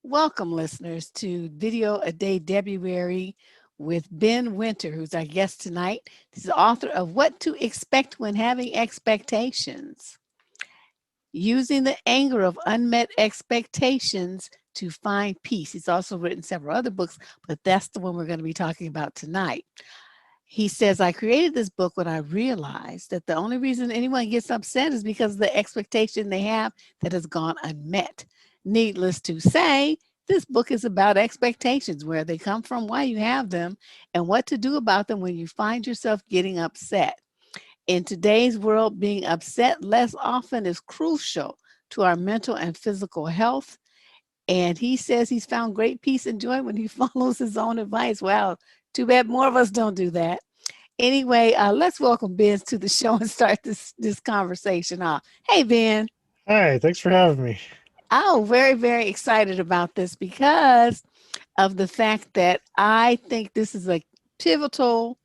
Welcome, listeners, to Video a Day Debruary with Ben Winter, who's our guest tonight. He's the author of What to Expect When Having Expectations, Using the Anger of Unmet Expectations to Find Peace. He's also written several other books, but that's the one we're going to be talking about tonight. He says, I created this book when I realized that the only reason anyone gets upset is because of the expectation they have that has gone unmet. Needless to say, this book is about expectations, where they come from, why you have them, and what to do about them when you find yourself getting upset. In today's world, being upset less often is crucial to our mental and physical health. And he says he's found great peace and joy when he follows his own advice. Wow, too bad more of us don't do that. Anyway, let's welcome Ben to the show and start this conversation off. Hey, Ben. Hi, thanks for having me. Oh, very, very excited about this because of the fact that I think this is a pivotal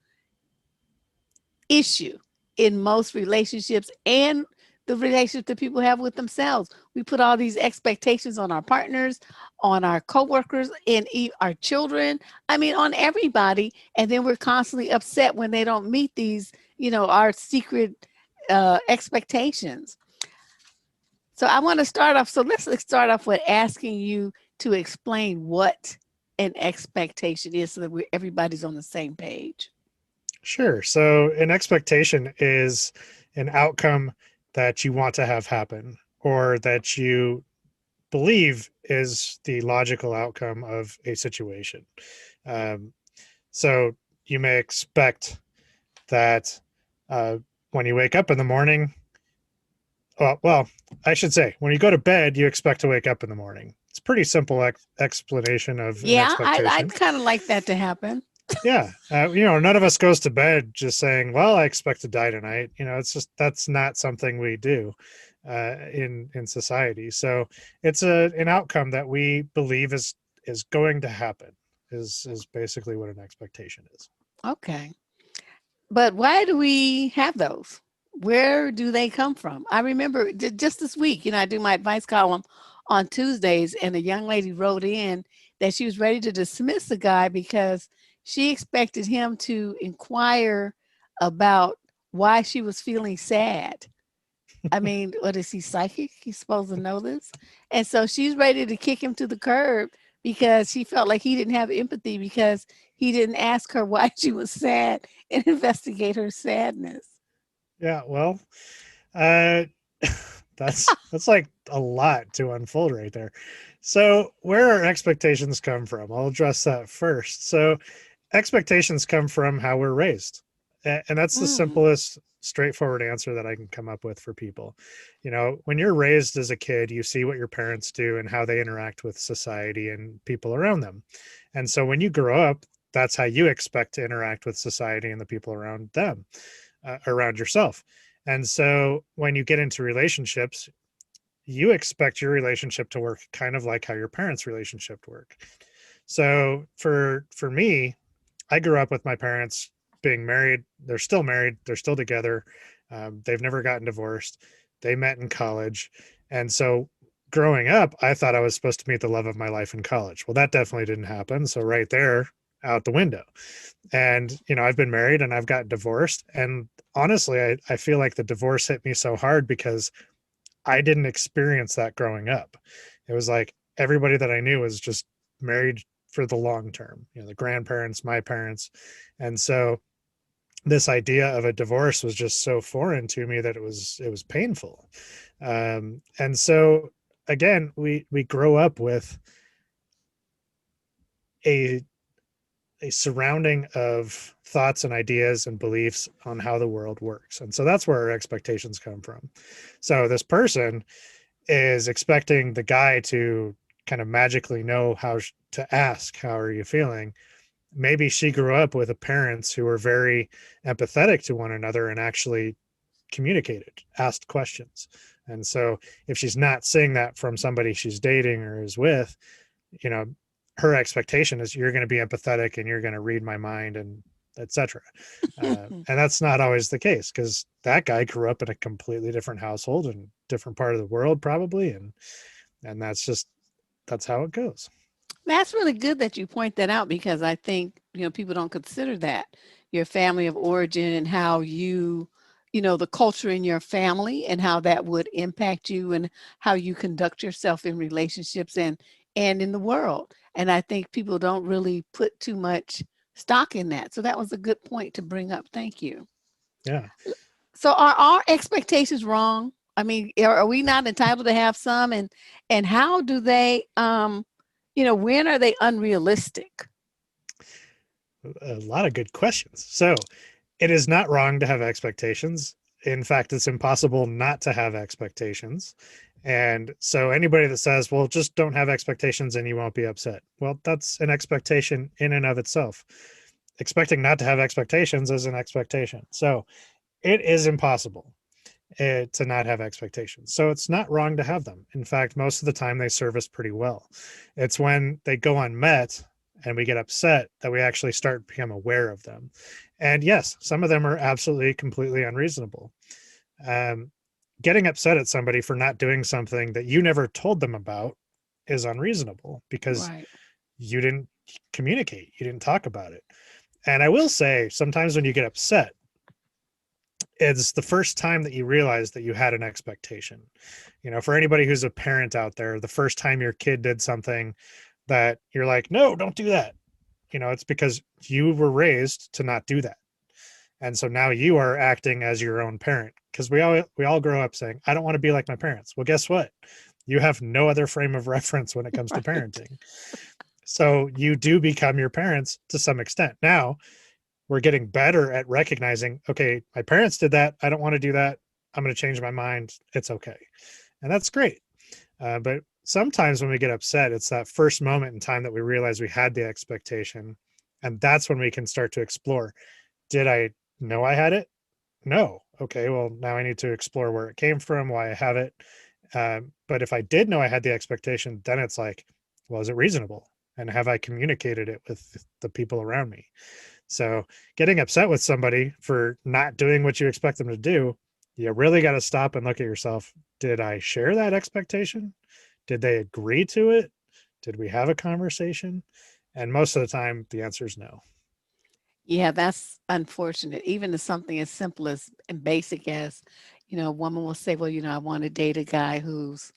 issue in most relationships and the relationship that people have with themselves. We put all these expectations on our partners, on our coworkers, and our children. I mean, on everybody. And then we're constantly upset when they don't meet these, our secret expectations. So I want to start off. So let's start off with asking you to explain what an expectation is so that everybody's on the same page. Sure. So, an expectation is an outcome that you want to have happen or that you believe is the logical outcome of a situation. Um, so, you may expect that when you wake up in the morning, well, I should say, when you go to bed, you expect to wake up in the morning. It's a pretty simple explanation of an Yeah, I'd expectation. kind of like that to happen. Yeah. None of us goes to bed just saying, well, I expect to die tonight. It's just that's not something we do in society. So it's an outcome that we believe is going to happen is basically what an expectation is. Okay. But why do we have those? Where do they come from? I remember just this week, I do my advice column on Tuesdays, and a young lady wrote in that she was ready to dismiss the guy because she expected him to inquire about why she was feeling sad. I mean, what is he, psychic? He's supposed to know this. And so she's ready to kick him to the curb because she felt like he didn't have empathy because he didn't ask her why she was sad and investigate her sadness. Yeah. Well, uh, that's like a lot to unfold right there. So where our expectations come from, I'll address that first. So expectations come from how we're raised. And that's the Mm, simplest, straightforward answer that I can come up with for people. When you're raised as a kid, you see what your parents do and how they interact with society and people around them. And so when you grow up, that's how you expect to interact with society and the people around them, around yourself. And so when you get into relationships, you expect your relationship to work kind of like how your parents' relationship work. So for me, I grew up with my parents being married. They're still married. They're still together. They've never gotten divorced. They met in college. And so growing up, I thought I was supposed to meet the love of my life in college. Well, that definitely didn't happen. So right there, out the window. And, I've been married and I've got divorced. And honestly, I feel like the divorce hit me so hard because I didn't experience that growing up. It was like everybody that I knew was just married for the long term, the grandparents, my parents. And so this idea of a divorce was just so foreign to me that it was painful. And so again, we grow up with a a surrounding of thoughts and ideas and beliefs on how the world works. And so that's where our expectations come from. So this person is expecting the guy to kind of magically know how to ask, how are you feeling? Maybe she grew up with parents who were very empathetic to one another and actually communicated, asked questions. And so if she's not seeing that from somebody she's dating or is with, you know, her expectation is you're going to be empathetic and you're going to read my mind and etc. And that's not always the case because that guy grew up in a completely different household and different part of the world probably, and that's just that's how it goes. That's really good that you point that out because I think, people don't consider that your family of origin and how the culture in your family and how that would impact you and how you conduct yourself in relationships and in the world. And I think people don't really put too much stock in that. So that was a good point to bring up. Thank you. Yeah. So are our expectations wrong? I mean, are we not entitled to have some? And how do they when are they unrealistic? A lot of good questions. So it is not wrong to have expectations. In fact, it's impossible not to have expectations. And so anybody that says, well, just don't have expectations and you won't be upset. Well, that's an expectation in and of itself. Expecting not to have expectations is an expectation. So it is impossible to not have expectations. So it's not wrong to have them. In fact, most of the time they serve us pretty well. It's when they go unmet and we get upset that we actually start to become aware of them. And yes, some of them are absolutely completely unreasonable. Um, Getting upset at somebody for not doing something that you never told them about is unreasonable because Right. you didn't communicate, you didn't talk about it. And I will say, sometimes when you get upset, it's the first time that you realize that you had an expectation. For anybody who's a parent out there, the first time your kid did something that you're like, no, don't do that. It's because you were raised to not do that. And so now you are acting as your own parent because we all grow up saying, I don't want to be like my parents. Well, guess what? You have no other frame of reference when it comes to Right. parenting. So you do become your parents to some extent. Now, we're getting better at recognizing, okay, my parents did that. I don't want to do that. I'm going to change my mind. It's okay. And that's great. But sometimes when we get upset, it's that first moment in time that we realize we had the expectation. And that's when we can start to explore. Did I know I had it? No. Okay. Well, now I need to explore where it came from, why I have it. But if I did know I had the expectation, then it's like, well, is it reasonable? And have I communicated it with the people around me? So getting upset with somebody for not doing what you expect them to do, you really got to stop and look at yourself. Did I share that expectation? Did they agree to it? Did we have a conversation? And most of the time, the answer is no. Yeah, that's unfortunate. Even to something as simple as and basic as, a woman will say, well, I want to date a guy who's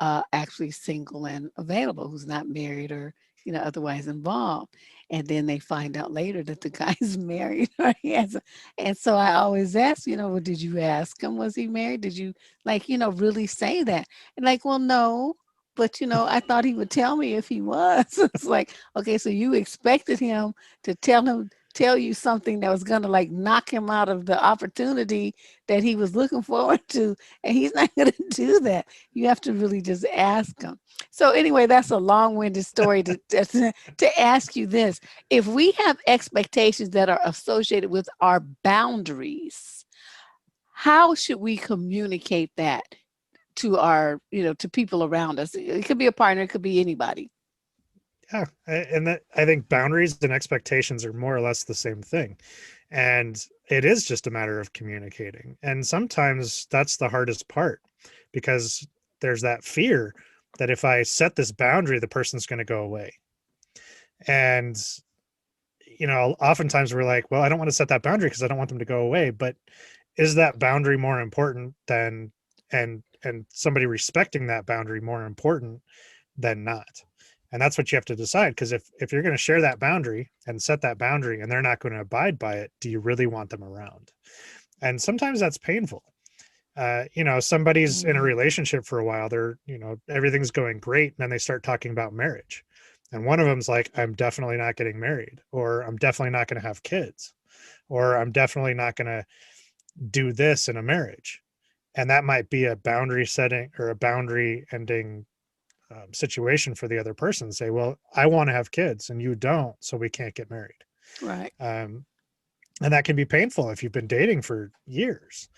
actually single and available, who's not married or otherwise involved, and then they find out later that the guy's married or he has and so I always ask, well, did you ask him, was he married? Did you really say that? And like, well, no, but I thought he would tell me if he was. It's like, okay, so you expected him to tell you something that was going to like knock him out of the opportunity that he was looking forward to, and he's not going to do that. You have to really just ask them. So anyway, that's a long-winded story to ask you this. If we have expectations that are associated with our boundaries, how should we communicate that to to people around us? It could be a partner, it could be anybody. Yeah. And that, I think boundaries and expectations are more or less the same thing. And it is just a matter of communicating. And sometimes that's the hardest part because there's that fear that if I set this boundary, the person's going to go away. And, oftentimes we're like, well, I don't want to set that boundary because I don't want them to go away. But is that boundary more important than, and somebody respecting that boundary more important than not? And that's what you have to decide. Because if you're going to share that boundary and set that boundary and they're not going to abide by it, do you really want them around? And sometimes that's painful. Somebody's in a Mhm. relationship for a while, they're, everything's going great. And then they start talking about marriage. And one of them's like, I'm definitely not getting married, or I'm definitely not going to have kids, or I'm definitely not going to do this in a marriage. And that might be a boundary setting or a boundary ending situation for the other person. Say, well, I want to have kids and you don't, so we can't get married. Right. Um, and that can be painful if you've been dating for years.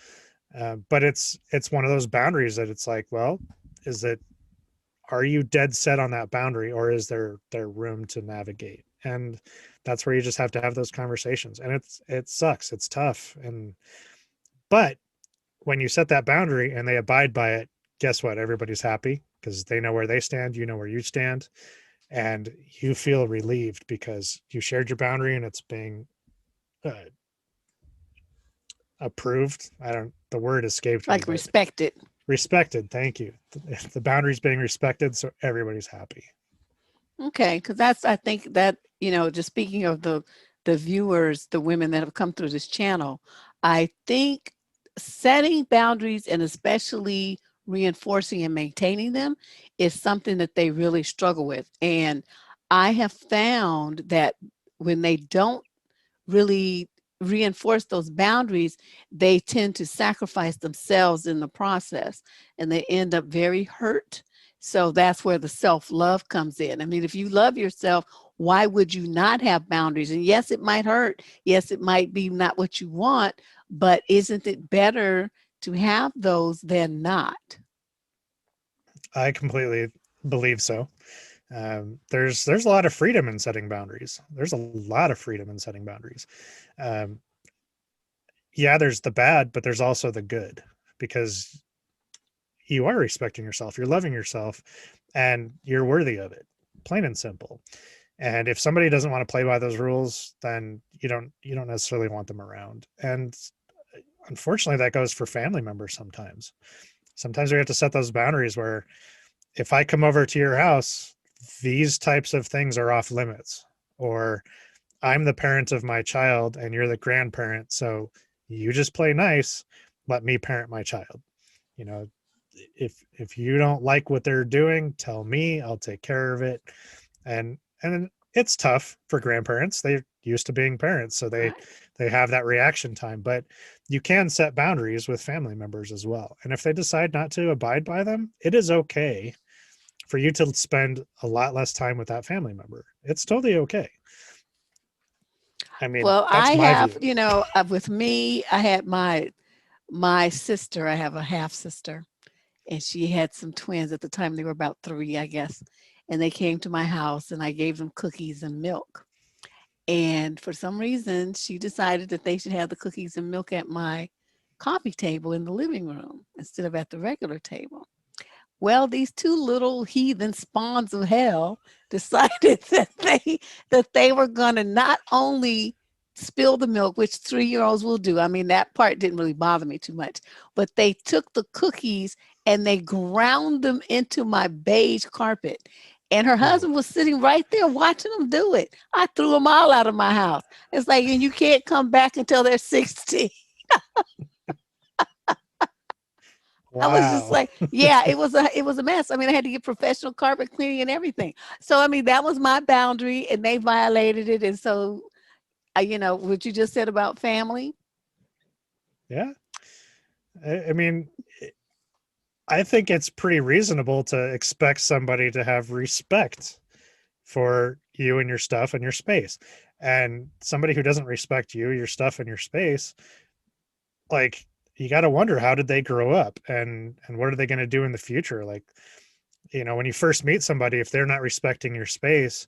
But it's one of those boundaries that it's like, well, is it, are you dead set on that boundary, or is there room to navigate? And that's where you just have to have those conversations. And it sucks, it's tough. And but when you set that boundary and they abide by it, guess what? Everybody's happy because they know where they stand, you know where you stand, and you feel relieved because you shared your boundary and it's being uh, approved. I don't, the word escaped me, Like but respected. respected. Thank you. The boundaries being respected, so everybody's happy. Okay, because that's I think that just speaking of the viewers, the women that have come through this channel, I think setting boundaries and especially reinforcing and maintaining them is something that they really struggle with. And I have found that when they don't really reinforce those boundaries, they tend to sacrifice themselves in the process and they end up very hurt. So that's where the self-love comes in. I mean, if you love yourself, why would you not have boundaries? And yes, it might hurt. Yes, it might be not what you want, but isn't it better to have those than not? I completely believe so. There's a lot of freedom in setting boundaries. There's a lot of freedom in setting boundaries. Um, yeah, there's the bad, but there's also the good because you are respecting yourself, you're loving yourself, and you're worthy of it. Plain and simple. And if somebody doesn't want to play by those rules, then you don't necessarily want them around. And unfortunately, that goes for family members sometimes. Sometimes we have to set those boundaries where if I come over to your house, these types of things are off limits. Or I'm the parent of my child and you're the grandparent. So you just play nice, let me parent my child. You know, if you don't like what they're doing, tell me, I'll take care of it. And it's tough for grandparents. They're used to being parents, so they Right. they have that reaction time, but you can set boundaries with family members as well. And if they decide not to abide by them, it is okay for you to spend a lot less time with that family member. It's totally okay. I mean, Well, I that's my have, view. with me, I had my sister, I have a half sister, and she had some twins at the time. They were about 3, I guess. And they came to my house and I gave them cookies and milk. And for some reason, she decided that they should have the cookies and milk at my coffee table in the living room instead of at the regular table. Well, these two little heathen spawns of hell decided that they were going to not only spill the milk, which 3-year-olds will do. I mean, that part didn't really bother me too much, but they took the cookies and they ground them into my beige carpet. And her Ooh, husband was sitting right there watching them do it. I threw them all out of my house. It's like, and you can't come back until they're 16. I was just wow. like, yeah, it was a mess. I mean, I had to get professional carpet cleaning and everything. So I mean, that was my boundary, and they violated it. And so, what you just said about family, Yeah. I mean, I think it's pretty reasonable to expect somebody to have respect for you and your stuff and your space. And somebody who doesn't respect you, your stuff, and your space, like you got to wonder how did they grow up and what are they going to do in the future? Like, when you first meet somebody, if they're not respecting your space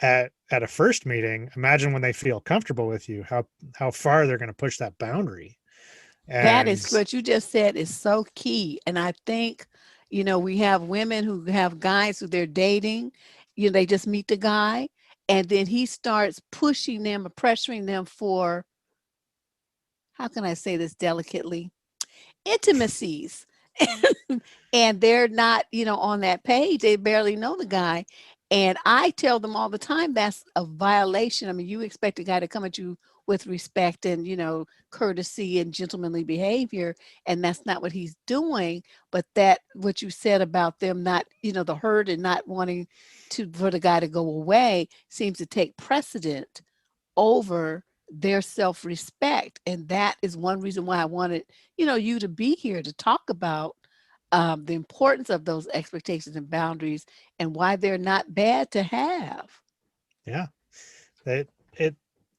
at a first meeting, imagine when they feel comfortable with you, how far they're going to push that boundary. that And is what you just said is so key. And I think, we have women who have guys who they're dating. They just meet the guy, and then he starts pushing them or pressuring them for, how can I say this delicately? Intimacies. And they're not, on that page. They barely know the guy. And I tell them all the time that's a violation. I mean, you expect a guy to come at you with respect and, courtesy and gentlemanly behavior. And that's not what he's doing. But that what you said about them not, the hurt and not wanting for the guy to go away seems to take precedent over their self-respect. And that is one reason why I wanted, you to be here to talk about the importance of those expectations and boundaries and why they're not bad to have. yeah, it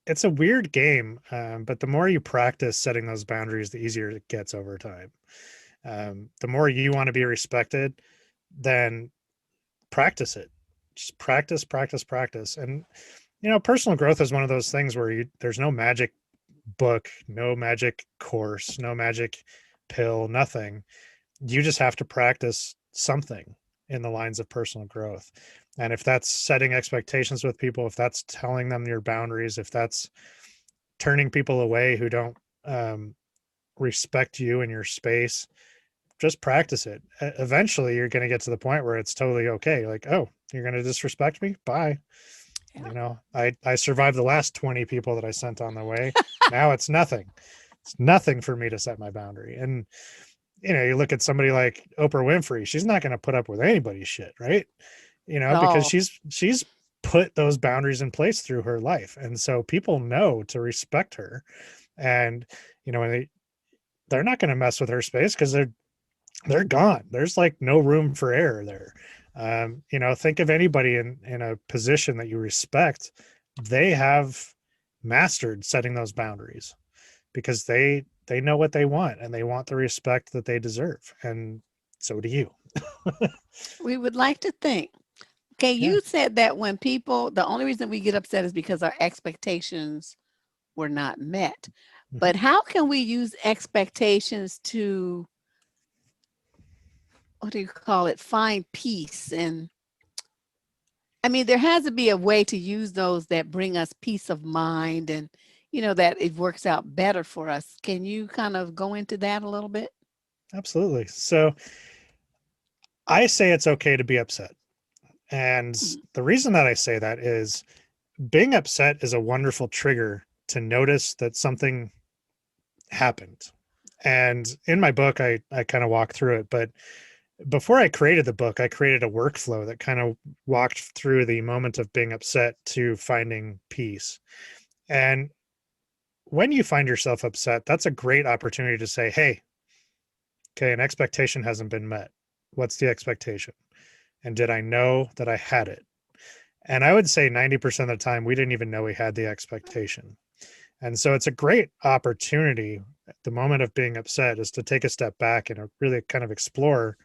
it's a weird game, but the more you practice setting those boundaries, the easier it gets over time. The more you want to be respected, then practice it. Just practice, practice, practice. And personal growth is one of those things where there's no magic book, no magic course, no magic pill, nothing. You just have to practice something. in the lines of personal growth. And if that's setting expectations with people, if that's telling them your boundaries, if that's turning people away who don't um, respect you and your space, just practice it. Eventually, you're going to get to the point where it's totally okay. Like, oh, you're going to disrespect me? Bye. Yeah. I survived the last 20 people that I sent on the way. Now it's nothing. It's nothing for me to set my boundary. And you look at somebody like Oprah Winfrey, she's not going to put up with anybody's shit, right? At Because all. she's put those boundaries in place through her life. And so people know to respect her. And they're not going to mess with her space because they're gone. There's like no room for error there. Think of anybody in a position that you respect. They have mastered setting those boundaries because they know what they want and they want the respect that they deserve. And so do you. We would like to think. Okay, Yeah. you said that when people, the only reason we get upset is because our expectations were not met. Mhm. But how can we use expectations to, what do you call it, find peace? And I mean, there has to be a way to use those that bring us peace of mind and, that it works out better for us. Can you kind of go into that a little bit? Absolutely. So I say it's okay to be upset. And Mm, the reason that I say that is being upset is a wonderful trigger to notice that something happened. And in my book, I kind of walk through it. But before I created the book, I created a workflow that kind of walked through the moment of being upset to finding peace. And when you find yourself upset, that's a great opportunity to say, hey, okay, an expectation hasn't been met. What's the expectation? And did I know that I had it? And I would say 90% of the time, we didn't even know we had the expectation. And so it's a great opportunity at the moment of being upset is to take a step back and really kind of explore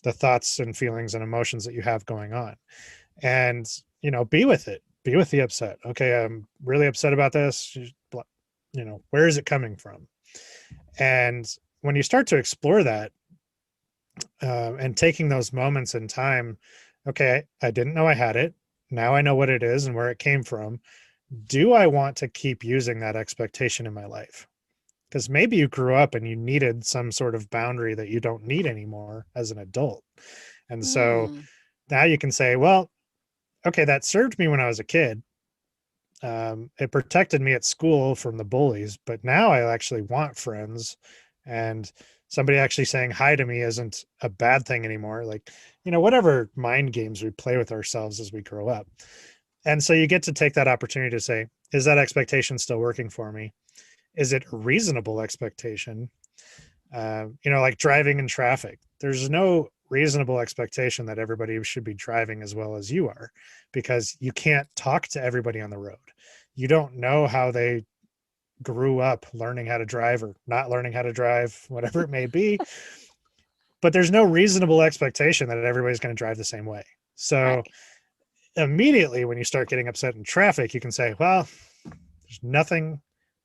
the thoughts and feelings and emotions that you have going on. And, be with it, be with the upset. Okay, I'm really upset about this. Where is it coming from? And when you start to explore that and taking those moments in time, okay, I didn't know I had it. Now I know what it is and where it came from. Do I want to keep using that expectation in my life? Because maybe you grew up and you needed some sort of boundary that you don't need anymore as an adult. And so mm, now you can say, well, okay, that served me when I was a kid. It protected me at school from the bullies, but now I actually want friends, and somebody actually saying hi to me isn't a bad thing anymore. Like, whatever mind games we play with ourselves as we grow up. And so you get to take that opportunity to say, is that expectation still working for me? Is it a reasonable expectation? Like driving in traffic. There's no reasonable expectation that everybody should be driving as well as you are because you can't talk to everybody on the road. You don't know how they grew up learning how to drive or not learning how to drive, whatever it may be. But there's no reasonable expectation that everybody's going to drive the same way. So right. immediately when you start getting upset in traffic, you can say, well, there's nothing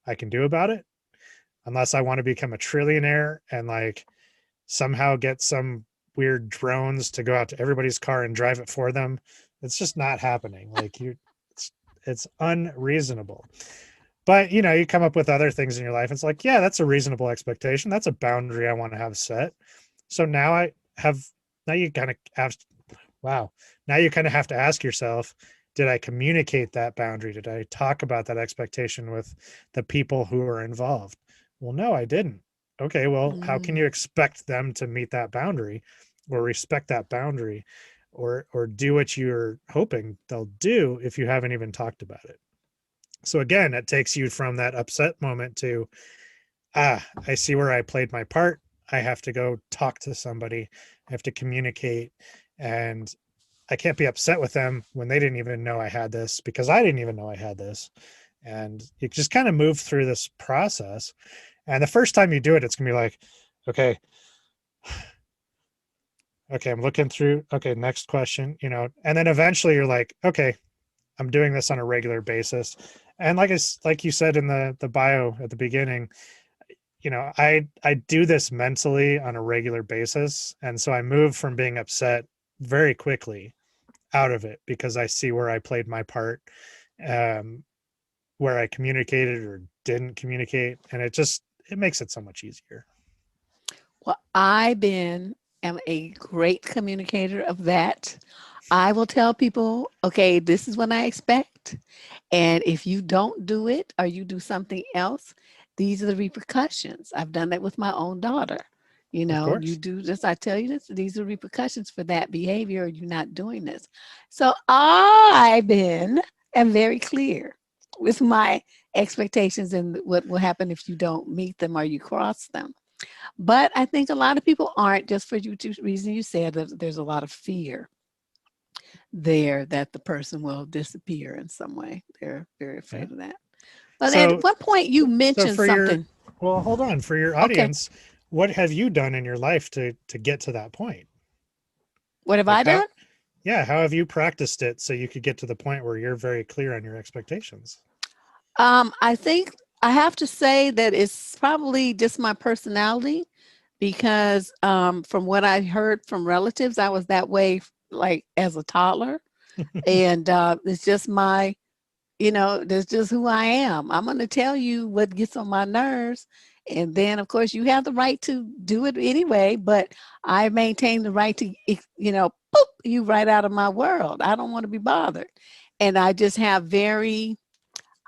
I can do about it unless I want to become a trillionaire and like somehow get some weird drones to go out to everybody's car and drive it for them. It's just not happening. Like it's, it's unreasonable. But you come up with other things in your life. It's like, yeah, that's a reasonable expectation. That's a boundary I want to have set. So have now you kind of have wow. Now you kind of have to ask yourself, did I communicate that boundary? Did I talk about that expectation with the people who are involved? Well, no, I didn't. Okay, well, how can Mm, you expect them to meet that boundary or respect that boundary or do what you're hoping they'll do if you haven't even talked about it? So again, it takes you from that upset moment to, I see where I played my part. I have to go talk to somebody. I have to communicate. And I can't be upset with them when they didn't even know I had this because I didn't even know I had this. And you just kind of move through this process. And the first time you do it, it's gonna be like, okay, okay, I'm looking through. Okay, next question, and then eventually you're like, okay, I'm doing this on a regular basis. And like you said in the bio at the beginning, I do this mentally on a regular basis. And so I move from being upset very quickly out of it because I see where I played my part, um, where I communicated or didn't communicate, and it makes it so much easier. Well, am a great communicator of that. I will tell people, okay, this is what I expect. And if you don't do it or you do something else, these are the repercussions. I've done that with my own daughter. Of You course. do this, I tell you this, these are repercussions for that behavior, or you're not doing this. So I've been am very clear with my expectations and what will happen if you don't meet them or you cross them. But I think a lot of people aren't, just for you two reasons you said, that there's a lot of fear there that the person will disappear in some way. They're very Yeah. afraid of that. But at So one point you so mentioned for your something. well, hold on, for your Okay, audience, what have you done in your life to get to that point? what have Like I how done? yeah, how have you practiced it so you could get to the point where you're very clear on your expectations? I think I have to say that it's probably just my personality because from what I heard from relatives, I was that way like as a toddler. And it's just that's just who I am. I'm going to tell you what gets on my nerves. And then, of course, you have the right to do it anyway, but I maintain the right to, boop, you right out of my world. I don't want to be bothered. And I just have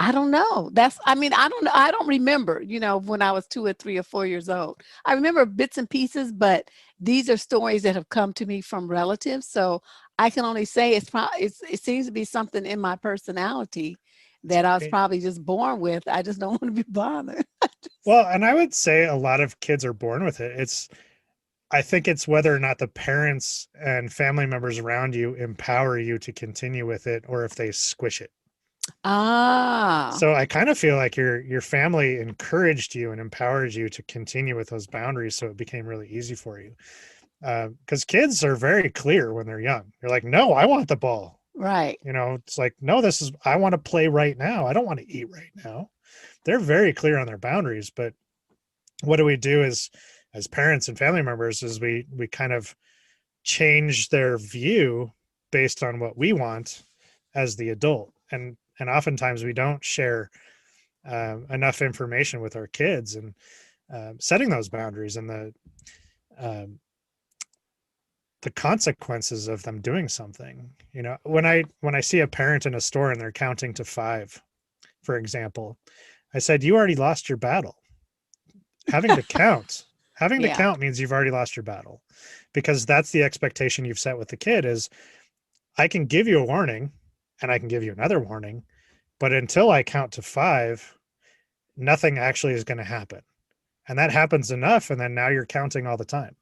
I don't know. I don't know. I don't remember, when I was 2 or 3 or 4 years old. I remember bits and pieces, but these are stories that have come to me from relatives. So I can only say it seems to be something in my personality that I was probably just born with. I just don't want to be bothered. Well, and I would say a lot of kids are born with it. I think it's whether or not the parents and family members around you empower you to continue with it or if they squish it. Ah, So I kind of feel like your family encouraged you and empowered you to continue with those boundaries, so it became really easy for you. Because kids are very clear when they're young. You're like, no, I want the ball. right. It's like, no, I want to play right now. I don't want to eat right now. They're very clear on their boundaries. But what do we do as parents and family members is we kind of change their view based on what we want as the adult. And oftentimes we don't share enough information with our kids and setting those boundaries and um, the consequences of them doing something. When I see a parent in a store and they're counting to 5, for example, I said, you already lost your battle. having to count Having to Yeah, count means you've already lost your battle, because that's the expectation you've set with the kid is, I can give you a warning and I can give you another warning, but until I count to 5, nothing actually is going to happen. And that happens enough, and then now you're counting all the time.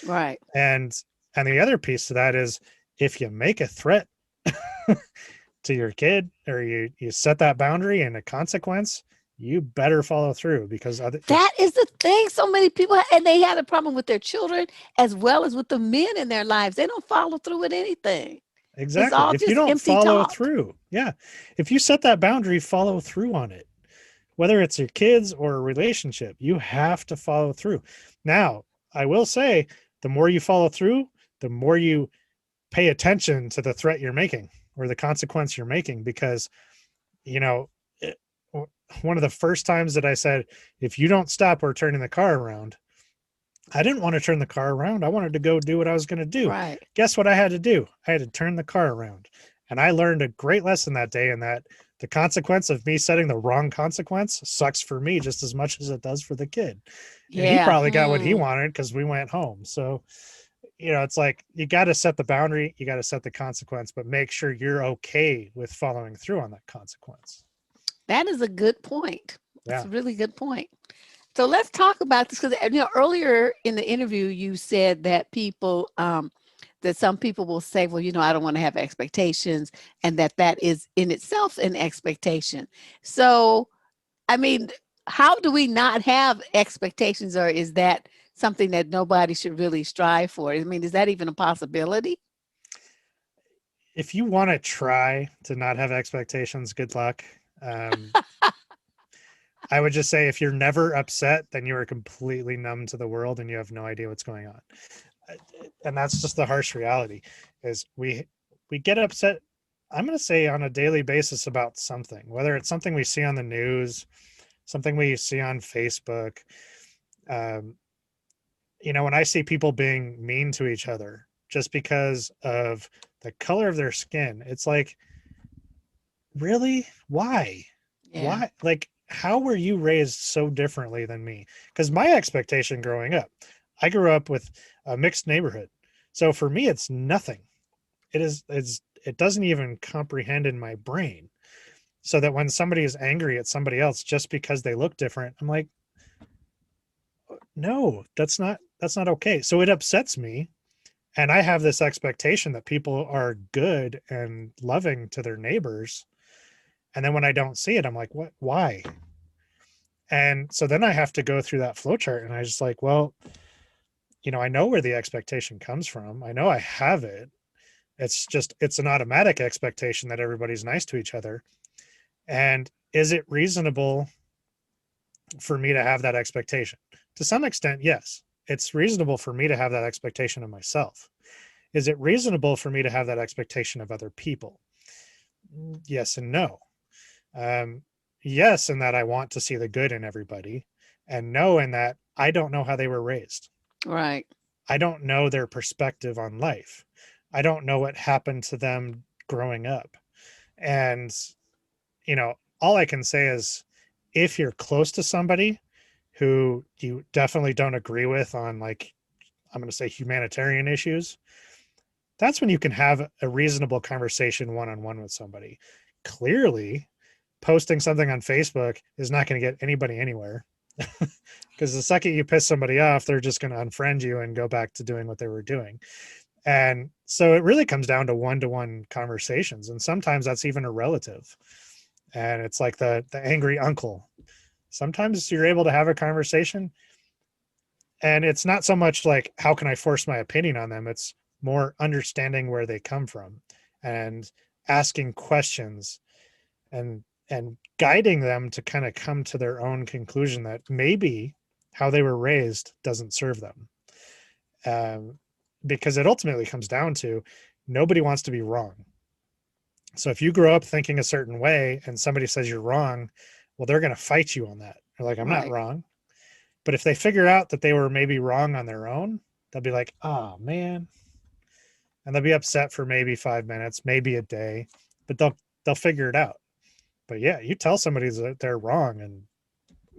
right. And and the other piece to that is, if you make a threat to your kid, or you set that boundary and a consequence, you better follow through, because other if That is the thing. So many people, and they had a problem with their children as well as with the men in their lives. They don't follow through with anything. It's exactly, all if you just don't empty follow talk. through, yeah, if you set that boundary, follow through on it, whether it's your kids or a relationship, you have to follow through. Now, I will say, the more you follow through, the more you pay attention to the threat you're making or the consequence you're making, because you know it, one of the first times that I said, if you don't stop, we're turning the car around, I didn't want to turn the car around. I wanted to go do what I was going to do. Right. Guess what I had to do? I had to turn the car around. And I learned a great lesson that day, in that the consequence of me setting the wrong consequence sucks for me just as much as it does for the kid. And he Yeah. probably got what he Hmm. wanted because we went home. So, it's like, you got to set the boundary, you got to set the consequence, but make sure you're okay with following through on that consequence. That is a good point. That's Yeah. a really good point. So let's talk about this because earlier in the interview you said that that some people will say, well, I don't want to have expectations, and that is in itself an expectation. So, I mean, how do we not have expectations, or is that something that nobody should really strive for? I mean, is that even a possibility? If you want to try to not have expectations, good luck. Um, I would just say, if you're never upset, then you are completely numb to the world and you have no idea what's going on. And that's just the harsh reality. is we get upset, I'm going to say on a daily basis about something, whether it's something we see on the news, something we see on Facebook. Um, when I see people being mean to each other just because of the color of their skin, it's like, really? Why? Yeah. Why? Like, how were you raised so differently than me? Because my expectation growing up, I grew up with a mixed neighborhood. So for me, it's nothing. It doesn't even comprehend in my brain. So that when somebody is angry at somebody else just because they look different, I'm like, no, that's not okay. So it upsets me. And I have this expectation that people are good and loving to their neighbors. And then when I don't see it, I'm like, what? Why? And so then I have to go through that flow chart and I just like, well, I know where the expectation comes from. I know I have it. It's an automatic expectation that everybody's nice to each other. And is it reasonable for me to have that expectation? To some extent, yes. It's reasonable for me to have that expectation of myself. Is it reasonable for me to have that expectation of other people? Yes and no. Um, yes, in that I want to see the good in everybody, and no, in that I don't know how they were raised. Right. I don't know their perspective on life. I don't know what happened to them growing up. And, all I can say is if you're close to somebody who you definitely don't agree with on, like, I'm going to say humanitarian issues, that's when you can have a reasonable conversation one on one with somebody. Clearly, posting something on Facebook is not going to get anybody anywhere because the second you piss somebody off, they're just going to unfriend you and go back to doing what they were doing. And so it really comes down to one conversations. And sometimes that's even a relative. And it's like the angry uncle. Sometimes you're able to have a conversation and it's not so much like, how can I force my opinion on them? It's more understanding where they come from and asking questions and guiding them to kind of come to their own conclusion that maybe how they were raised doesn't serve them. Um, because it ultimately comes down to nobody wants to be wrong. So if you grow up thinking a certain way and somebody says you're wrong, well, they're going to fight you on that. They're like, I'm not Right. wrong. But if they figure out that they were maybe wrong on their own, they'll be like, oh man. And they'll be upset for maybe 5 minutes, maybe a day, but they'll figure it out. But yeah, you tell somebody that they're wrong and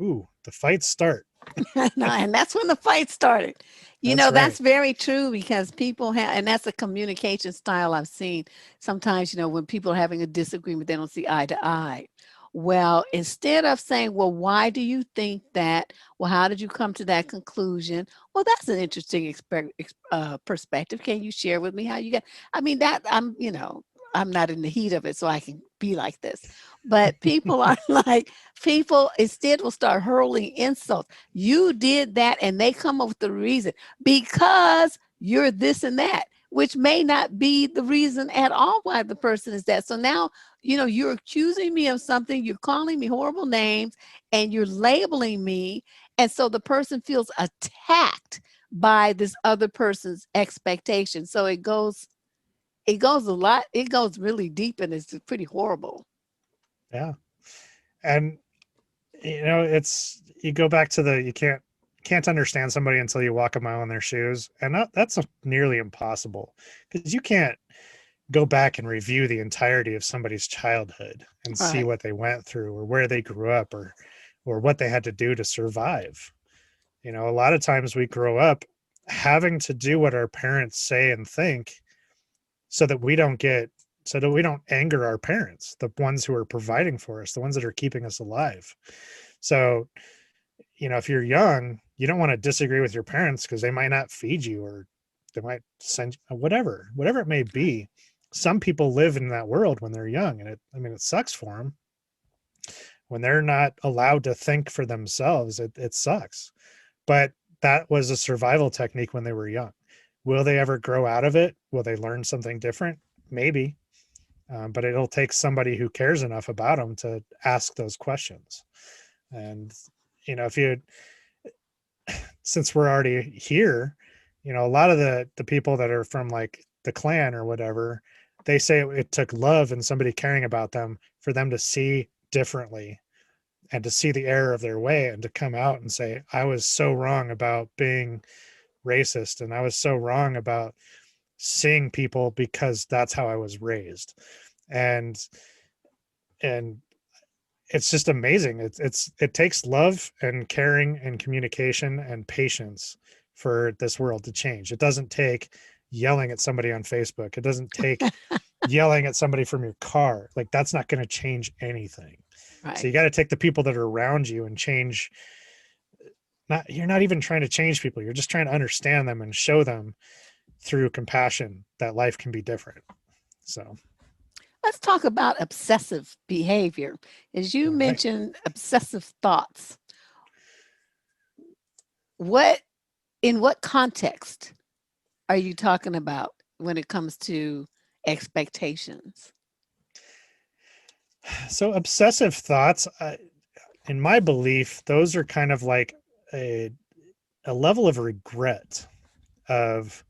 ooh, the fights start. No, and that's when the fight started. That's That's right. very true because people have, and that's a communication style I've seen. Sometimes, when people are having a disagreement, they don't see eye to eye. Well, instead of saying, well, why do you think that? Well, how did you come to that conclusion? Well, that's an interesting perspective. Can you share with me how you got? I mean, I'm not in the heat of it, so I can be like this. But people are like, people instead will start hurling insults. You did that, and they come up with the reason because you're this and that, which may not be the reason at all why the person is that. So now, you're accusing me of something, you're calling me horrible names, and you're labeling me. And so the person feels attacked by this other person's expectation. So it goes really deep and it's pretty horrible. Yeah. And it's you go back to the you can't understand somebody until you walk a mile in their shoes. And that's nearly impossible because you can't go back and review the entirety of somebody's childhood and see Right. what they went through or where they grew up or what they had to do to survive. A lot of times we grow up having to do what our parents say and think so that we don't get so that we don't anger our parents, the ones who are providing for us, the ones that are keeping us alive. So, if you're young, you don't want to disagree with your parents because they might not feed you or they might send whatever it may Right. be. Some people live in that world when they're young, and it sucks for them when they're not allowed to think for themselves. It sucks, but that was a survival technique when they were young. Will they ever grow out of it? Will they learn something different? Maybe, but it'll take somebody who cares enough about them to ask those questions. And if you since we're already here, a lot of the people that are from like the Klan or whatever, they say it took love and somebody caring about them for them to see differently and to see the error of their way and to come out and say, I was so wrong about being racist and I was so wrong about seeing people because that's how I was raised. And and it's just amazing. It takes love and caring and communication and patience for this world to change. It doesn't take yelling at somebody on Facebook. It doesn't take yelling at somebody from your car. Like that's not going to change anything. So Right. you got to take the people that are around you and change. Not you're not even trying to change people. You're just trying to understand them and show them through compassion that life can be different. So, Let's talk about obsessive behavior. As you all right. mentioned, obsessive thoughts. What in what context are you talking about when it comes to expectations? So obsessive thoughts, in my belief, those are kind of like a, a level of regret of,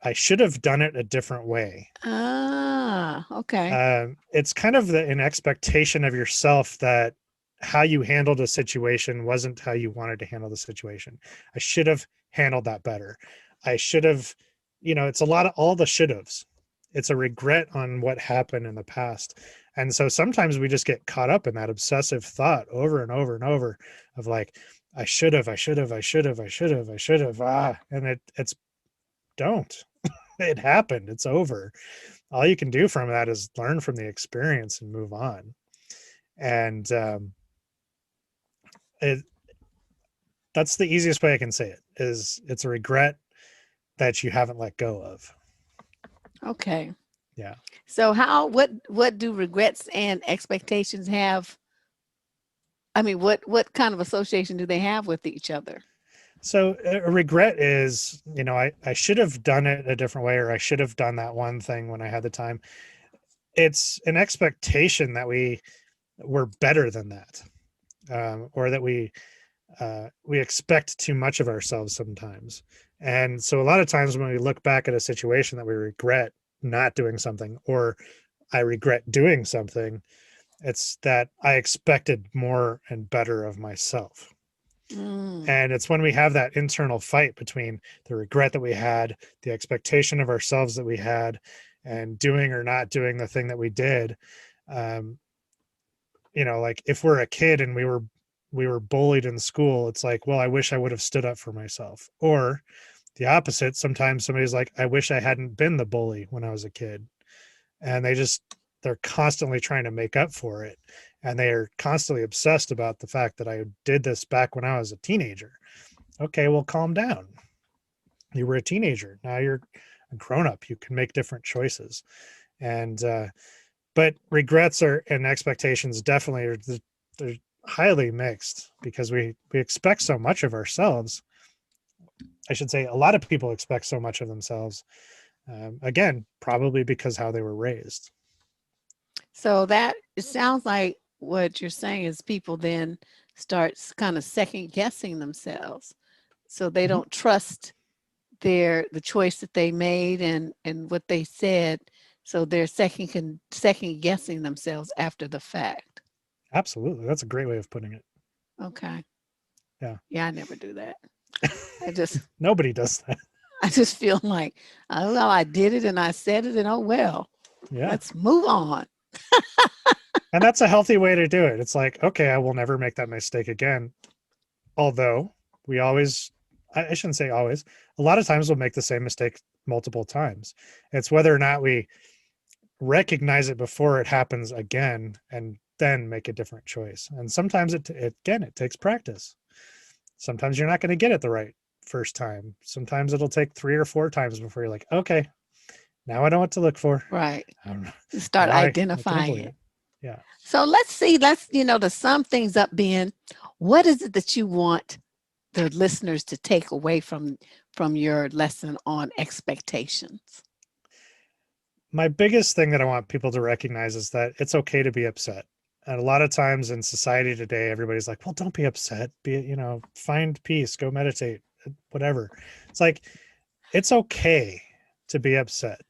I should have done it a different way. Ah, okay. It's kind of an expectation of yourself that how you handled a situation wasn't how you wanted to handle the situation. I should have handled that better. I should have, it's a lot of all the should haves. It's a regret on what happened in the past. And so sometimes we just get caught up in that obsessive thought over and over and over of like, I should have, I should have, I should have, I should have, I should have, and it's don't. It happened. It's over. All you can do from that is learn from the experience and move on. And it, that's the easiest way I can say it is it's a regret that you haven't let go of. Okay. Yeah. So what do regrets and expectations have? I mean, what kind of association do they have with each other? So a regret is, I should have done it a different way, or I should have done that one thing when I had the time. It's an expectation that we were better than that, or that we expect too much of ourselves sometimes. And so a lot of times when we look back at a situation that we regret not doing something, or I regret doing something, it's that I expected more and better of myself. Mm, And it's when we have that internal fight between the regret that we had, the expectation of ourselves that we had, and doing or not doing the thing that we did. Um, like if we're a kid and we were bullied in school, it's like, well, I wish I would have stood up for myself. Or the opposite, sometimes somebody's like, I wish I hadn't been the bully when I was a kid. And they're constantly trying to make up for it. And they are constantly obsessed about the fact that I did this back when I was a teenager. Okay, well, calm down. You were a teenager. Now you're a grown up. You can make different choices. And but regrets are and expectations definitely are they're highly mixed because we expect so much of ourselves. I should say a lot of people expect so much of themselves. Again, probably because how they were raised. so that it sounds like what you're saying is people then start kind of second guessing themselves. So they Mhm. don't trust the choice that they made and what they said. So they're second guessing themselves after the fact. Absolutely, that's a great way of putting it. Okay. Yeah, Yeah, I never do that. I just nobody does that. I just feel like, oh well, I did it and I said it and oh well, Yeah, let's move on. and that's a healthy way to do it. It's like, okay, I will never make that mistake again. Although we always, I shouldn't say always, a lot of times we'll make the same mistake multiple times. It's whether or not we recognize it before it happens again and then make a different choice. And sometimes it takes practice. Sometimes you're not going to get it the right first time. Sometimes it'll take 3 or 4 times before you're like, okay, now I know what to look for. Right. Um, Start now I can identifying avoid it. it. Yeah. So let's see, let's, to sum things up, Ben, what is it that you want the listeners to take away from your lesson on expectations? My biggest thing that I want people to recognize is that it's okay to be upset. And a lot of times in society today, everybody's like, well, don't be upset. Find peace, go meditate, whatever. It's like, it's okay to be upset.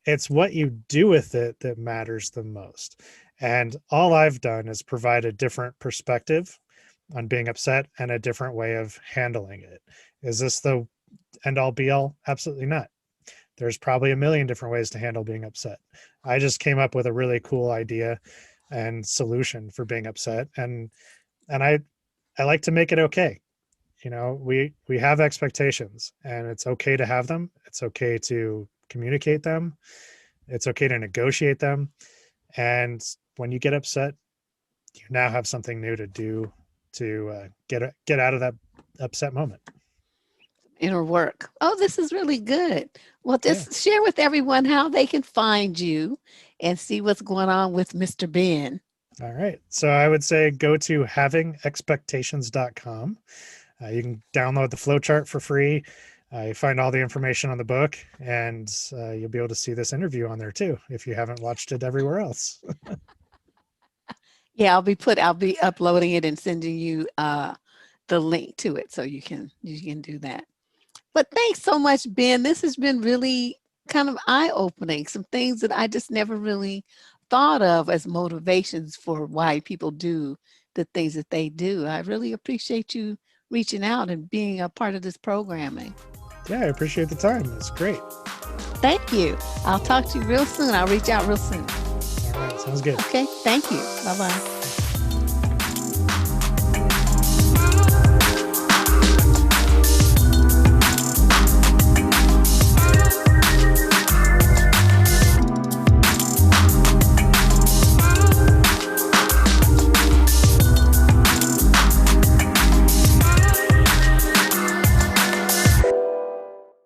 It's what you do with it that matters the most. And all I've done is provide a different perspective on being upset and a different way of handling it. Is this the end all be all? Absolutely not. There's probably a million different ways to handle being upset. I just came up with a really cool idea and solution for being upset, and I like to make it okay. You know, we have expectations, and it's okay to have them. It's okay to communicate them. It's okay to negotiate them. And when you get upset, you now have something new to do to get out of that upset moment. Inner work. Oh, this is really good. Well, Yeah. just share with everyone how they can find you and see what's going on with Mr. Ben. All right. So I would say go to havingexpectations.com. You can download the flowchart for free. You find all the information on the book, and you'll be able to see this interview on there too if you haven't watched it everywhere else. Yeah, I'll be uploading it and sending you the link to it so you can do that. But thanks so much, Ben. This has been really kind of eye-opening. Some things that I just never really thought of as motivations for why people do the things that they do. I really appreciate you reaching out and being a part of this programming. Yeah, I appreciate the time. It's great. Thank you. I'll talk to you real soon. I'll reach out real soon. All right. Sounds good. Okay. Thank you. Bye-bye.